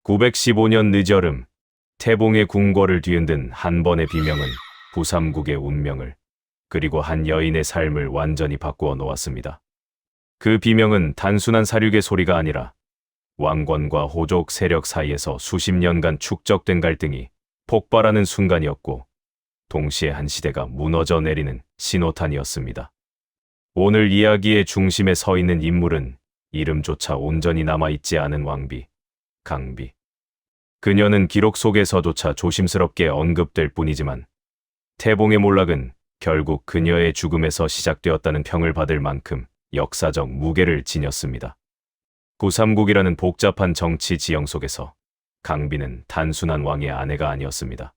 915년 늦여름, 태봉의 궁궐을 뒤흔든 한 번의 비명은 부삼국의 운명을, 그리고 한 여인의 삶을 완전히 바꾸어 놓았습니다. 그 비명은 단순한 사륙의 소리가 아니라 왕권과 호족 세력 사이에서 수십 년간 축적된 갈등이 폭발하는 순간이었고, 동시에 한 시대가 무너져 내리는 신호탄이었습니다. 오늘 이야기의 중심에 서 있는 인물은 이름조차 온전히 남아있지 않은 왕비, 강비. 그녀는 기록 속에서조차 조심스럽게 언급될 뿐이지만 태봉의 몰락은 결국 그녀의 죽음에서 시작되었다는 평을 받을 만큼 역사적 무게를 지녔습니다. 구삼국이라는 복잡한 정치 지형 속에서 강비는 단순한 왕의 아내가 아니었습니다.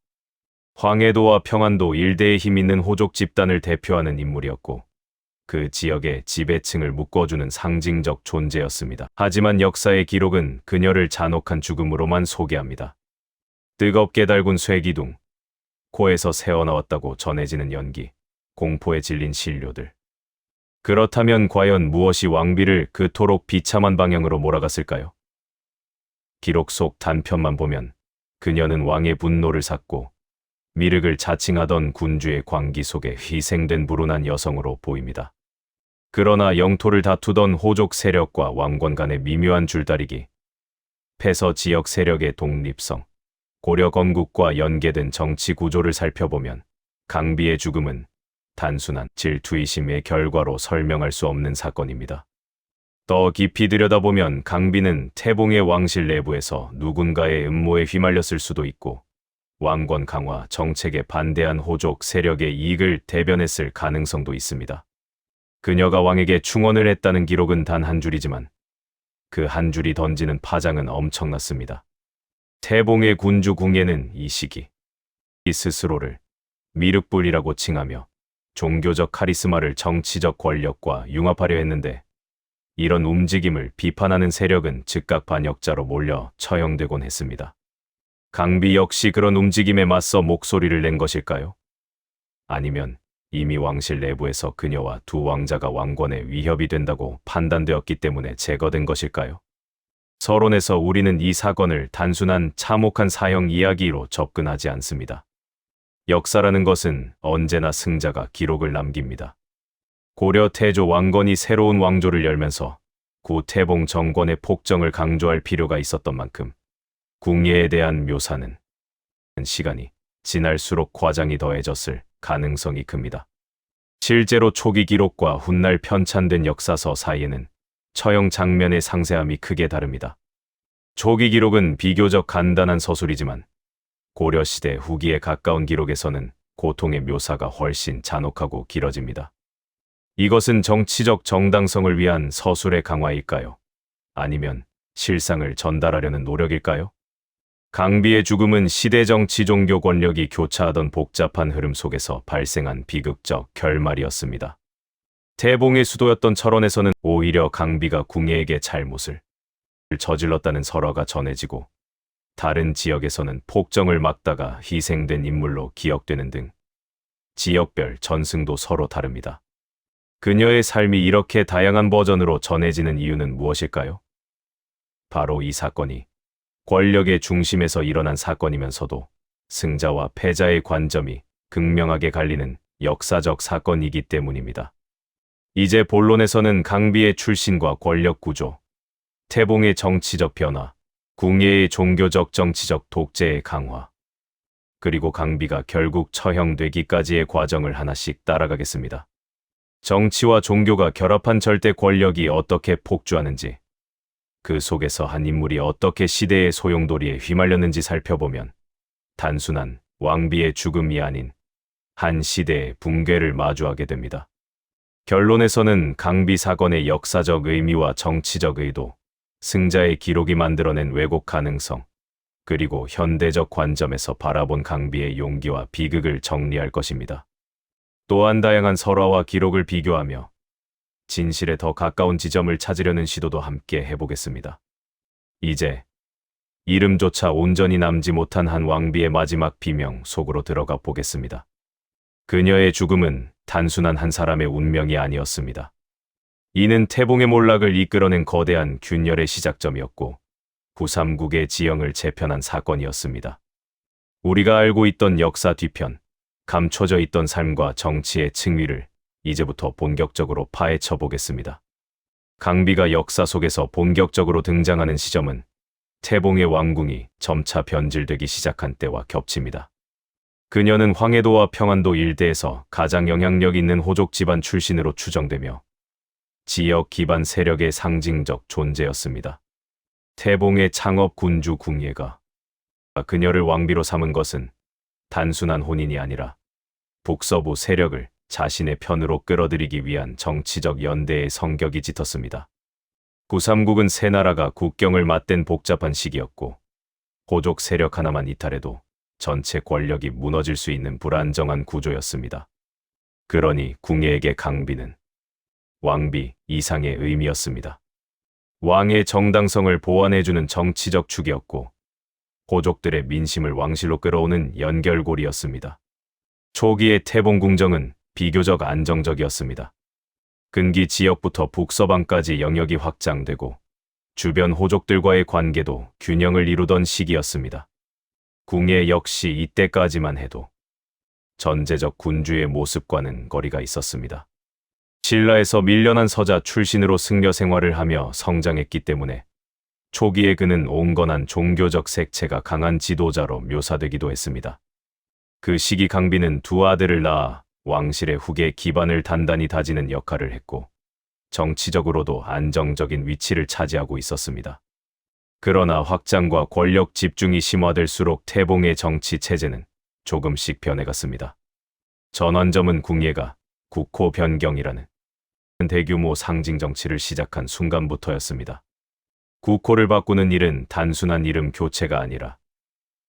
황해도와 평안도 일대에 힘 있는 호족 집단을 대표하는 인물이었고, 그 지역의 지배층을 묶어주는 상징적 존재였습니다. 하지만 역사의 기록은 그녀를 잔혹한 죽음으로만 소개합니다. 뜨겁게 달군 쇠기둥, 코에서 새어나왔다고 전해지는 연기, 공포에 질린 신료들. 그렇다면 과연 무엇이 왕비를 그토록 비참한 방향으로 몰아갔을까요? 기록 속 단편만 보면 그녀는 왕의 분노를 샀고 미륵을 자칭하던 군주의 광기 속에 희생된 불운한 여성으로 보입니다. 그러나 영토를 다투던 호족 세력과 왕권 간의 미묘한 줄다리기, 패서 지역 세력의 독립성, 고려 건국과 연계된 정치 구조를 살펴보면 강비의 죽음은 단순한 질투의심의 결과로 설명할 수 없는 사건입니다. 더 깊이 들여다보면 강비는 태봉의 왕실 내부에서 누군가의 음모에 휘말렸을 수도 있고, 왕권 강화 정책에 반대한 호족 세력의 이익을 대변했을 가능성도 있습니다. 그녀가 왕에게 충원을 했다는 기록은 단 한 줄이지만 그 한 줄이 던지는 파장은 엄청났습니다. 태봉의 군주 궁예는 이 시기 스스로를 미륵불이라고 칭하며 종교적 카리스마를 정치적 권력과 융합하려 했는데, 이런 움직임을 비판하는 세력은 즉각 반역자로 몰려 처형되곤 했습니다. 강비 역시 그런 움직임에 맞서 목소리를 낸 것일까요? 아니면 이미 왕실 내부에서 그녀와 두 왕자가 왕권에 위협이 된다고 판단되었기 때문에 제거된 것일까요? 서론에서 우리는 이 사건을 단순한 참혹한 사형 이야기로 접근하지 않습니다. 역사라는 것은 언제나 승자가 기록을 남깁니다. 고려 태조 왕건이 새로운 왕조를 열면서 구태봉 정권의 폭정을 강조할 필요가 있었던 만큼 궁예에 대한 묘사는 시간이 지날수록 과장이 더해졌을 가능성이 큽니다. 실제로 초기 기록과 훗날 편찬된 역사서 사이에는 처형 장면의 상세함이 크게 다릅니다. 초기 기록은 비교적 간단한 서술이지만 고려시대 후기에 가까운 기록에서는 고통의 묘사가 훨씬 잔혹하고 길어집니다. 이것은 정치적 정당성을 위한 서술의 강화일까요? 아니면 실상을 전달하려는 노력일까요? 강비의 죽음은 시대 정치 종교 권력이 교차하던 복잡한 흐름 속에서 발생한 비극적 결말이었습니다. 태봉의 수도였던 철원에서는 오히려 강비가 궁예에게 잘못을 저질렀다는 설화가 전해지고, 다른 지역에서는 폭정을 막다가 희생된 인물로 기억되는 등 지역별 전승도 서로 다릅니다. 그녀의 삶이 이렇게 다양한 버전으로 전해지는 이유는 무엇일까요? 바로 이 사건이 권력의 중심에서 일어난 사건이면서도 승자와 패자의 관점이 극명하게 갈리는 역사적 사건이기 때문입니다. 이제 본론에서는 강비의 출신과 권력 구조, 태봉의 정치적 변화, 궁예의 종교적 정치적 독재의 강화, 그리고 강비가 결국 처형되기까지의 과정을 하나씩 따라가겠습니다. 정치와 종교가 결합한 절대 권력이 어떻게 폭주하는지, 그 속에서 한 인물이 어떻게 시대의 소용돌이에 휘말렸는지 살펴보면 단순한 왕비의 죽음이 아닌 한 시대의 붕괴를 마주하게 됩니다. 결론에서는 강비 사건의 역사적 의미와 정치적 의도, 승자의 기록이 만들어낸 왜곡 가능성, 그리고 현대적 관점에서 바라본 강비의 용기와 비극을 정리할 것입니다. 또한 다양한 설화와 기록을 비교하며 진실에 더 가까운 지점을 찾으려는 시도도 함께 해보겠습니다. 이제 이름조차 온전히 남지 못한 한 왕비의 마지막 비명 속으로 들어가 보겠습니다. 그녀의 죽음은 단순한 한 사람의 운명이 아니었습니다. 이는 태봉의 몰락을 이끌어낸 거대한 균열의 시작점이었고, 부삼국의 지형을 재편한 사건이었습니다. 우리가 알고 있던 역사 뒤편, 감춰져 있던 삶과 정치의 층위를 이제부터 본격적으로 파헤쳐 보겠습니다. 강비가 역사 속에서 본격적으로 등장하는 시점은 태봉의 왕궁이 점차 변질되기 시작한 때와 겹칩니다. 그녀는 황해도와 평안도 일대에서 가장 영향력 있는 호족 집안 출신으로 추정되며 지역 기반 세력의 상징적 존재였습니다. 태봉의 창업 군주 궁예가 그녀를 왕비로 삼은 것은 단순한 혼인이 아니라 북서부 세력을 자신의 편으로 끌어들이기 위한 정치적 연대의 성격이 짙었습니다. 부삼국은 세 나라가 국경을 맞댄 복잡한 시기였고 호족 세력 하나만 이탈해도 전체 권력이 무너질 수 있는 불안정한 구조였습니다. 그러니 궁예에게 강비는 왕비 이상의 의미였습니다. 왕의 정당성을 보완해주는 정치적 축이었고 호족들의 민심을 왕실로 끌어오는 연결고리였습니다. 초기의 태봉 궁정은 비교적 안정적이었습니다. 근기 지역부터 북서방까지 영역이 확장되고 주변 호족들과의 관계도 균형을 이루던 시기였습니다. 궁예 역시 이때까지만 해도 전제적 군주의 모습과는 거리가 있었습니다. 신라에서 밀려난 서자 출신으로 승려 생활을 하며 성장했기 때문에 초기에 그는 온건한 종교적 색채가 강한 지도자로 묘사되기도 했습니다. 그 시기 강비는 두 아들을 낳아 왕실의 후계 기반을 단단히 다지는 역할을 했고 정치적으로도 안정적인 위치를 차지하고 있었습니다. 그러나 확장과 권력 집중이 심화될수록 태봉의 정치 체제는 조금씩 변해갔습니다. 전환점은 궁예가 국호 변경이라는 대규모 상징 정치를 시작한 순간부터였습니다. 국호를 바꾸는 일은 단순한 이름 교체가 아니라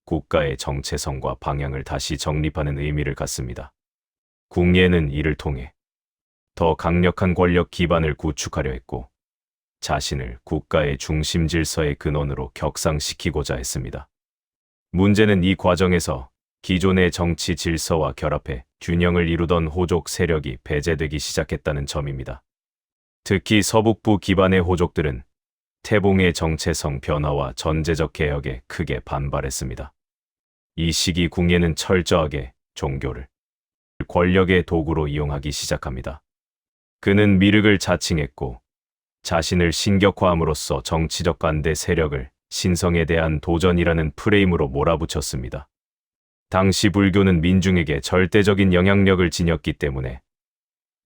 국가의 정체성과 방향을 다시 정립하는 의미를 갖습니다. 궁예는 이를 통해 더 강력한 권력 기반을 구축하려 했고 자신을 국가의 중심 질서의 근원으로 격상시키고자 했습니다. 문제는 이 과정에서 기존의 정치 질서와 결합해 균형을 이루던 호족 세력이 배제되기 시작했다는 점입니다. 특히 서북부 기반의 호족들은 태봉의 정체성 변화와 전제적 개혁에 크게 반발했습니다. 이 시기 궁예는 철저하게 종교를 권력의 도구로 이용하기 시작합니다. 그는 미륵을 자칭했고 자신을 신격화함으로써 정치적 반대 세력을 신성에 대한 도전이라는 프레임으로 몰아붙였습니다. 당시 불교는 민중에게 절대적인 영향력을 지녔기 때문에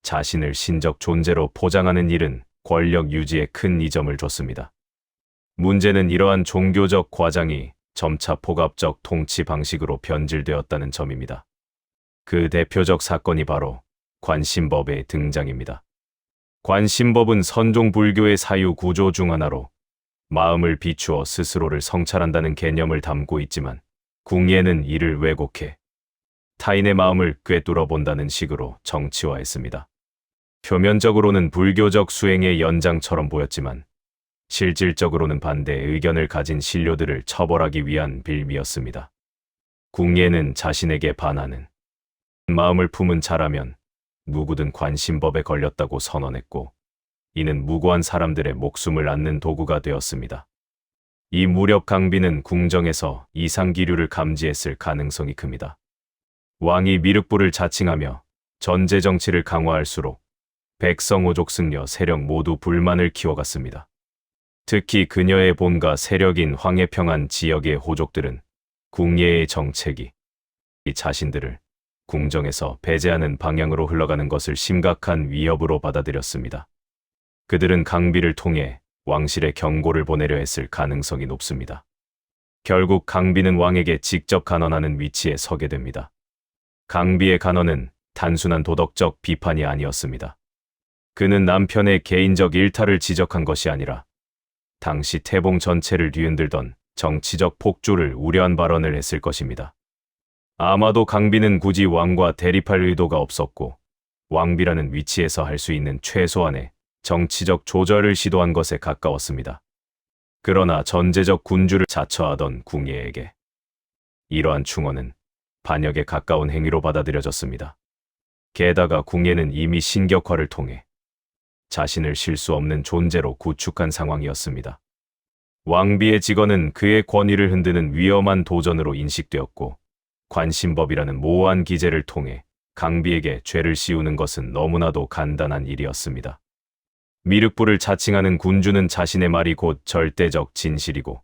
자신을 신적 존재로 포장하는 일은 권력 유지에 큰 이점을 줬습니다. 문제는 이러한 종교적 과장이 점차 포갑적 통치 방식으로 변질되었다는 점입니다. 그 대표적 사건이 바로 관심법의 등장입니다. 관심법은 선종 불교의 사유 구조 중 하나로 마음을 비추어 스스로를 성찰한다는 개념을 담고 있지만 궁예는 이를 왜곡해 타인의 마음을 꿰뚫어 본다는 식으로 정치화했습니다. 표면적으로는 불교적 수행의 연장처럼 보였지만 실질적으로는 반대의 의견을 가진 신료들을 처벌하기 위한 빌미였습니다. 궁예는 자신에게 반하는 마음을 품은 자라면 누구든 관심법에 걸렸다고 선언했고 이는 무고한 사람들의 목숨을 앗는 도구가 되었습니다. 이 무력 강비는 궁정에서 이상기류를 감지했을 가능성이 큽니다. 왕이 미륵부를 자칭하며 전제 정치를 강화할수록 백성 호족 승려 세력 모두 불만을 키워갔습니다. 특히 그녀의 본가 세력인 황해평안 지역의 호족들은 궁예의 정책이 자신들을 궁정에서 배제하는 방향으로 흘러가는 것을 심각한 위협으로 받아들였습니다. 그들은 강비를 통해 왕실에 경고를 보내려 했을 가능성이 높습니다. 결국 강비는 왕에게 직접 간언하는 위치에 서게 됩니다. 강비의 간언은 단순한 도덕적 비판이 아니었습니다. 그는 남편의 개인적 일탈을 지적한 것이 아니라 당시 태봉 전체를 뒤흔들던 정치적 폭주를 우려한 발언을 했을 것입니다. 아마도 강비는 굳이 왕과 대립할 의도가 없었고 왕비라는 위치에서 할 수 있는 최소한의 정치적 조절을 시도한 것에 가까웠습니다. 그러나 전제적 군주를 자처하던 궁예에게 이러한 충언은 반역에 가까운 행위로 받아들여졌습니다. 게다가 궁예는 이미 신격화를 통해 자신을 실수 없는 존재로 구축한 상황이었습니다. 왕비의 직언은 그의 권위를 흔드는 위험한 도전으로 인식되었고, 관심법이라는 모호한 기제를 통해 강비에게 죄를 씌우는 것은 너무나도 간단한 일이었습니다. 미륵부를 자칭하는 군주는 자신의 말이 곧 절대적 진실이고,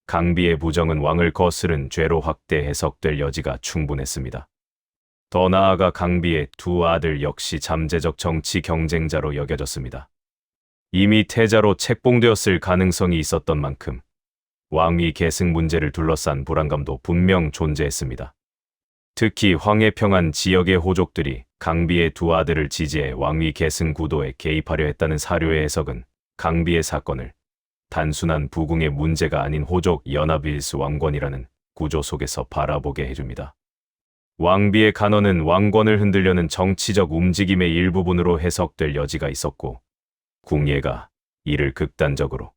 강비의 부정은 왕을 거스른 죄로 확대 해석될 여지가 충분했습니다. 더 나아가 강비의 두 아들 역시 잠재적 정치 경쟁자로 여겨졌습니다. 이미 태자로 책봉되었을 가능성이 있었던 만큼 왕위 계승 문제를 둘러싼 불안감도 분명 존재했습니다. 특히 황해평안 지역의 호족들이 강비의 두 아들을 지지해 왕위 계승 구도에 개입하려 했다는 사료의 해석은 강비의 사건을 단순한 부궁의 문제가 아닌 호족 연합일수 왕권이라는 구조 속에서 바라보게 해줍니다. 왕비의 간언은 왕권을 흔들려는 정치적 움직임의 일부분으로 해석될 여지가 있었고, 궁예가 이를 극단적으로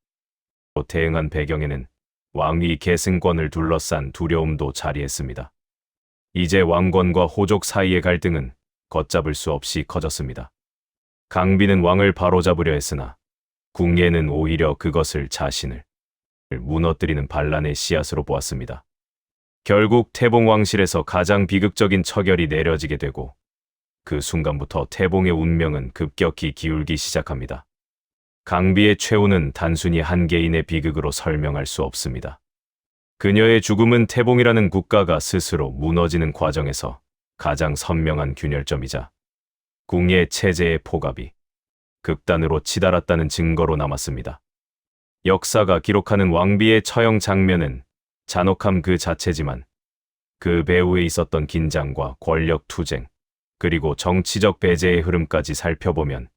대응한 배경에는 왕위 계승권을 둘러싼 두려움도 자리했습니다. 이제 왕권과 호족 사이의 갈등은 걷잡을 수 없이 커졌습니다. 강비는 왕을 바로잡으려 했으나 궁예는 오히려 그것을 자신을 무너뜨리는 반란의 씨앗으로 보았습니다. 결국 태봉 왕실에서 가장 비극적인 처결이 내려지게 되고, 그 순간부터 태봉의 운명은 급격히 기울기 시작합니다. 강비의 최후는 단순히 한 개인의 비극으로 설명할 수 없습니다. 그녀의 죽음은 태봉이라는 국가가 스스로 무너지는 과정에서 가장 선명한 균열점이자 궁예 체제의 포갑이 극단으로 치달았다는 증거로 남았습니다. 역사가 기록하는 왕비의 처형 장면은 잔혹함 그 자체지만, 그 배후에 있었던 긴장과 권력 투쟁, 그리고 정치적 배제의 흐름까지 살펴보면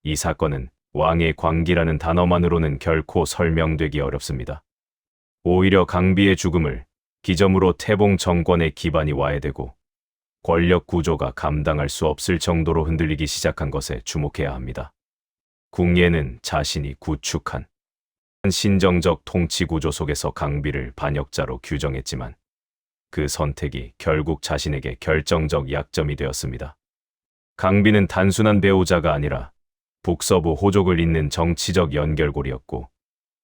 이 사건은 왕의 광기라는 단어만으로는 결코 설명되기 어렵습니다. 오히려 강비의 죽음을 기점으로 태봉 정권의 기반이 와해되고 권력 구조가 감당할 수 없을 정도로 흔들리기 시작한 것에 주목해야 합니다. 궁예는 자신이 구축한 신정적 통치 구조 속에서 강비를 반역자로 규정했지만, 그 선택이 결국 자신에게 결정적 약점이 되었습니다. 강비는 단순한 배우자가 아니라 북서부 호족을 잇는 정치적 연결고리였고,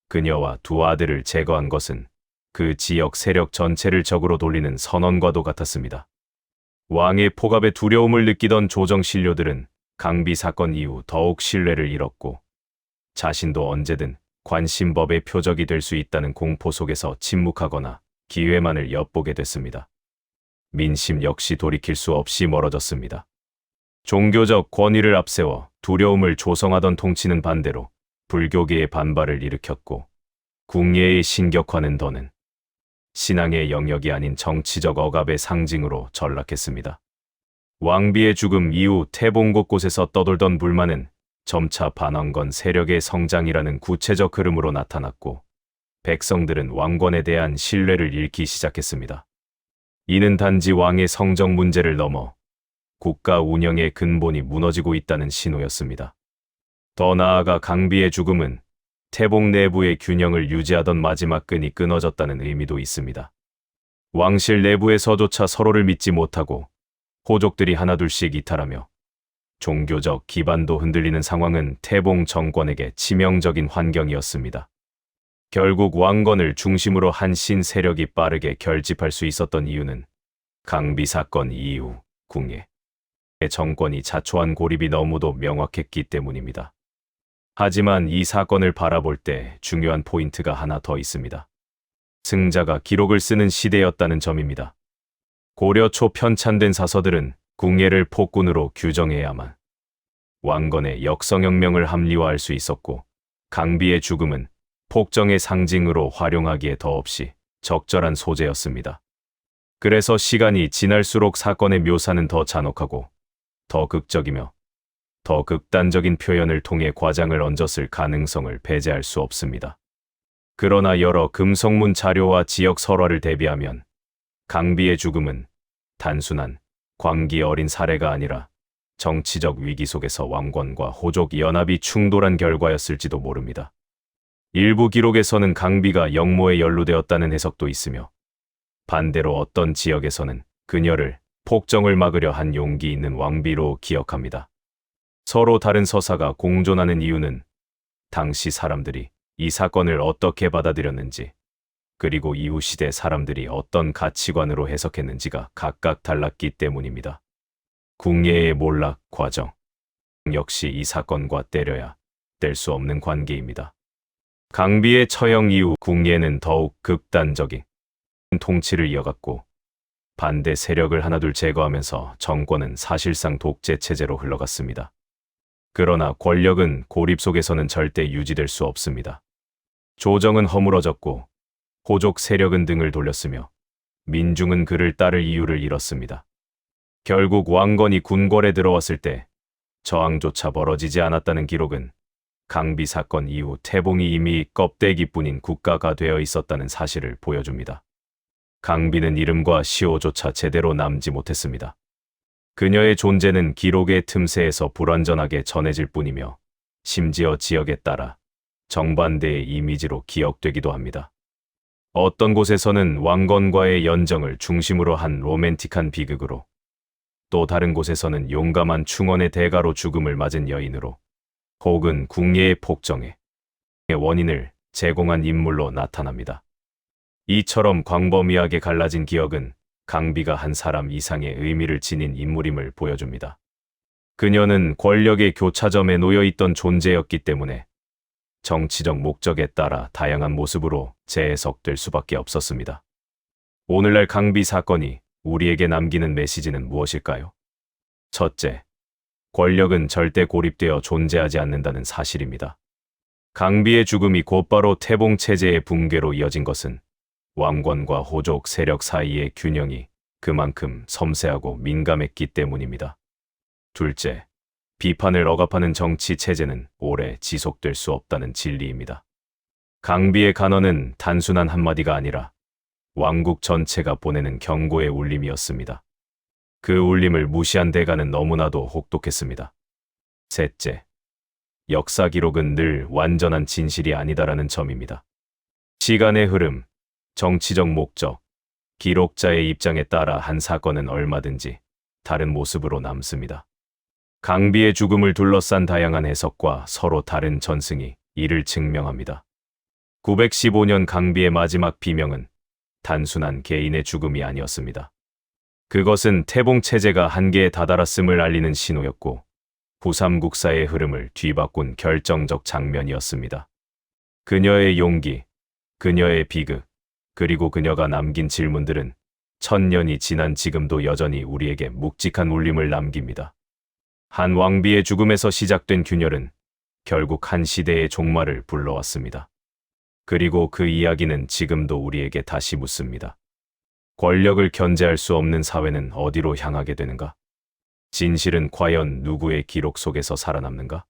그녀와 두 아들을 제거한 것은 그 지역 세력 전체를 적으로 돌리는 선언과도 같았습니다. 왕의 포갑에 두려움을 느끼던 조정 신료들은 강비 사건 이후 더욱 신뢰를 잃었고, 자신도 언제든 관심법의 표적이 될 수 있다는 공포 속에서 침묵하거나 기회만을 엿보게 됐습니다. 민심 역시 돌이킬 수 없이 멀어졌습니다. 종교적 권위를 앞세워 두려움을 조성하던 통치는 반대로 불교계의 반발을 일으켰고, 궁예의 신격화는 더는 신앙의 영역이 아닌 정치적 억압의 상징으로 전락했습니다. 왕비의 죽음 이후 태봉 곳곳에서 떠돌던 불만은 점차 반왕건 세력의 성장이라는 구체적 흐름으로 나타났고, 백성들은 왕권에 대한 신뢰를 잃기 시작했습니다. 이는 단지 왕의 성정 문제를 넘어 국가 운영의 근본이 무너지고 있다는 신호였습니다. 더 나아가 강비의 죽음은 태봉 내부의 균형을 유지하던 마지막 끈이 끊어졌다는 의미도 있습니다. 왕실 내부에서조차 서로를 믿지 못하고 호족들이 하나둘씩 이탈하며 종교적 기반도 흔들리는 상황은 태봉 정권에게 치명적인 환경이었습니다. 결국 왕건을 중심으로 한 신세력이 빠르게 결집할 수 있었던 이유는 강비 사건 이후 궁예 정권이 자초한 고립이 너무도 명확했기 때문입니다. 하지만 이 사건을 바라볼 때 중요한 포인트가 하나 더 있습니다. 승자가 기록을 쓰는 시대였다는 점입니다. 고려 초 편찬된 사서들은 궁예를 폭군으로 규정해야만 왕건의 역성혁명을 합리화할 수 있었고, 강비의 죽음은 폭정의 상징으로 활용하기에 더없이 적절한 소재였습니다. 그래서 시간이 지날수록 사건의 묘사는 더 잔혹하고 더 극적이며 더 극단적인 표현을 통해 과장을 얹었을 가능성을 배제할 수 없습니다. 그러나 여러 금성문 자료와 지역 설화를 대비하면 강비의 죽음은 단순한 광기 어린 사례가 아니라 정치적 위기 속에서 왕권과 호족 연합이 충돌한 결과였을지도 모릅니다. 일부 기록에서는 강비가 영모에 연루되었다는 해석도 있으며, 반대로 어떤 지역에서는 그녀를 폭정을 막으려 한 용기 있는 왕비로 기억합니다. 서로 다른 서사가 공존하는 이유는 당시 사람들이 이 사건을 어떻게 받아들였는지, 그리고 이후 시대 사람들이 어떤 가치관으로 해석했는지가 각각 달랐기 때문입니다. 궁예의 몰락 과정 역시 이 사건과 때려야 뗄 수 없는 관계입니다. 강비의 처형 이후 궁예는 더욱 극단적인 통치를 이어갔고 반대 세력을 하나둘 제거하면서 정권은 사실상 독재 체제로 흘러갔습니다. 그러나 권력은 고립 속에서는 절대 유지될 수 없습니다. 조정은 허물어졌고 호족 세력은 등을 돌렸으며 민중은 그를 따를 이유를 잃었습니다. 결국 왕건이 궁궐에 들어왔을 때 저항조차 벌어지지 않았다는 기록은 강비 사건 이후 태봉이 이미 껍데기뿐인 국가가 되어 있었다는 사실을 보여줍니다. 강비는 이름과 시호조차 제대로 남지 못했습니다. 그녀의 존재는 기록의 틈새에서 불완전하게 전해질 뿐이며 심지어 지역에 따라 정반대의 이미지로 기억되기도 합니다. 어떤 곳에서는 왕건과의 연정을 중심으로 한 로맨틱한 비극으로, 또 다른 곳에서는 용감한 충원의 대가로 죽음을 맞은 여인으로, 혹은 궁예의 폭정의 원인을 제공한 인물로 나타납니다. 이처럼 광범위하게 갈라진 기억은 강비가 한 사람 이상의 의미를 지닌 인물임을 보여줍니다. 그녀는 권력의 교차점에 놓여 있던 존재였기 때문에 정치적 목적에 따라 다양한 모습으로 재해석될 수밖에 없었습니다. 오늘날 강비 사건이 우리에게 남기는 메시지는 무엇일까요? 첫째, 권력은 절대 고립되어 존재하지 않는다는 사실입니다. 강비의 죽음이 곧바로 태봉 체제의 붕괴로 이어진 것은 왕권과 호족 세력 사이의 균형이 그만큼 섬세하고 민감했기 때문입니다. 둘째, 비판을 억압하는 정치 체제는 오래 지속될 수 없다는 진리입니다. 강비의 간언은 단순한 한마디가 아니라 왕국 전체가 보내는 경고의 울림이었습니다. 그 울림을 무시한 대가는 너무나도 혹독했습니다. 셋째, 역사 기록은 늘 완전한 진실이 아니다라는 점입니다. 시간의 흐름, 정치적 목적, 기록자의 입장에 따라 한 사건은 얼마든지 다른 모습으로 남습니다. 강비의 죽음을 둘러싼 다양한 해석과 서로 다른 전승이 이를 증명합니다. 915년 강비의 마지막 비명은 단순한 개인의 죽음이 아니었습니다. 그것은 태봉 체제가 한계에 다다랐음을 알리는 신호였고 부삼국사의 흐름을 뒤바꾼 결정적 장면이었습니다. 그녀의 용기, 그녀의 비극, 그리고 그녀가 남긴 질문들은 천년이 지난 지금도 여전히 우리에게 묵직한 울림을 남깁니다. 한 왕비의 죽음에서 시작된 균열은 결국 한 시대의 종말을 불러왔습니다. 그리고 그 이야기는 지금도 우리에게 다시 묻습니다. 권력을 견제할 수 없는 사회는 어디로 향하게 되는가? 진실은 과연 누구의 기록 속에서 살아남는가?